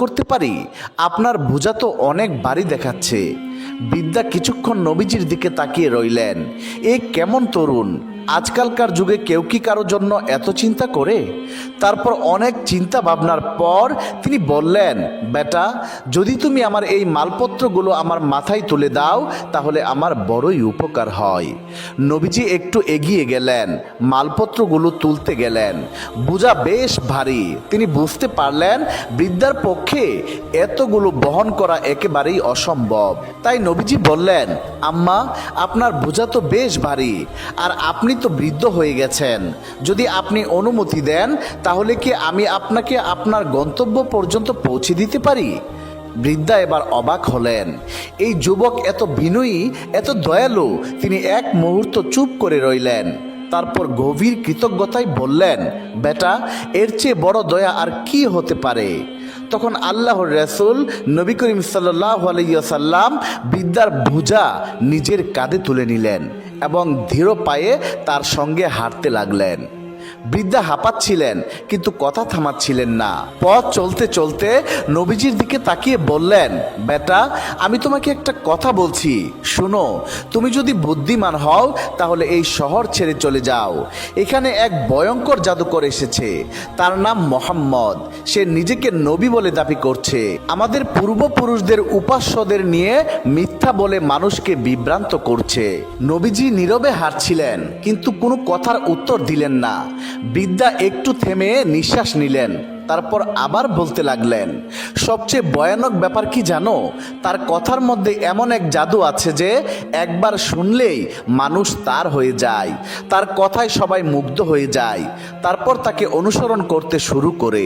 করতে পারি? আপনার বোঝা তো অনেক ভারী দেখাচ্ছে। বৃদ্ধা কিছুক্ষণ নবীজির দিকে তাকিয়ে রইলেন। এ কেমন তরুণ! আজকালকার যুগে কেউ কি কারোর জন্য এত চিন্তা করে? তারপর অনেক চিন্তা ভাবনার পর তিনি বললেন, বেটা, যদি তুমি আমার এই মালপত্রগুলো আমার মাথায় তুলে দাও তাহলে আমার বড়ই উপকার হয়। নবীজি একটু এগিয়ে গেলেন, মালপত্রগুলো তুলতে গেলেন। বোঝা বেশ ভারী। তিনি বুঝতে পারলেন বৃদ্ধার পক্ষে এতগুলো বহন করা একেবারেই অসম্ভব। তাই নবীজি বললেন, আম্মা, আপনার বোঝা তো বেশ ভারী, আর আপনি তো বৃদ্ধ হয়ে গেছেন। যদি আপনি অনুমতি দেন তাহলে কি আমি আপনাকে আপনার গন্তব্য পর্যন্ত পৌঁছে দিতে পারি? বৃদ্ধা এবার অবাক হলেন। এই যুবক এত বিনয়ী, এত দয়ালু। তিনি এক মুহূর্ত চুপ করে রইলেন। তারপর গভীর কৃতজ্ঞতায় বললেন, বেটা, এর চেয়ে বড় দয়া আর কি হতে পারে? তখন আল্লাহর রাসূল নবী করিম সাল্লাল্লাহু আলাইহি ওয়াসাল্লাম বৃদ্ধার বোঝা নিজের কাঁধে তুলে নিলেন এবং ধীর পায়ে তার সঙ্গে হাঁটতে লাগলেন। বৃদ্ধা হাঁপাচ্ছিলেন কিন্তু কথা থামাচ্ছিলেন না। পথ চলতে চলতে নবীজির দিকে তাকিয়ে বললেন, বেটা, আমি তোমাকে একটা কথা বলছি, শোনো। তুমি যদি বুদ্ধিমান হও তাহলে এই শহর ছেড়ে চলে যাও। এখানে এক ভয়ঙ্কর জাদুকর এসেছে। তার নাম মোহাম্মদ। সে নিজেকে নবী বলে দাবি করছে। আমাদের পূর্বপুরুষদের উপাস্যদের নিয়ে মিথ্যা বলে মানুষকে বিভ্রান্ত করছে। নবীজি নীরবে হাঁটছিলেন কিন্তু কোনো কথার উত্তর দিলেন না। বৃদ্ধা একটু থেমে নিঃশ্বাস নিলেন, তারপর আবার বলতে লাগলেন, সবচেয়ে ভয়ানক ব্যাপার কি জানো? তার কথার মধ্যে এমন এক জাদু আছে যে একবার শুনলেই মানুষ তার হয়ে যায়। তার কথায় সবাই মুগ্ধ হয়ে যায়, তারপর তাকে অনুসরণ করতে শুরু করে।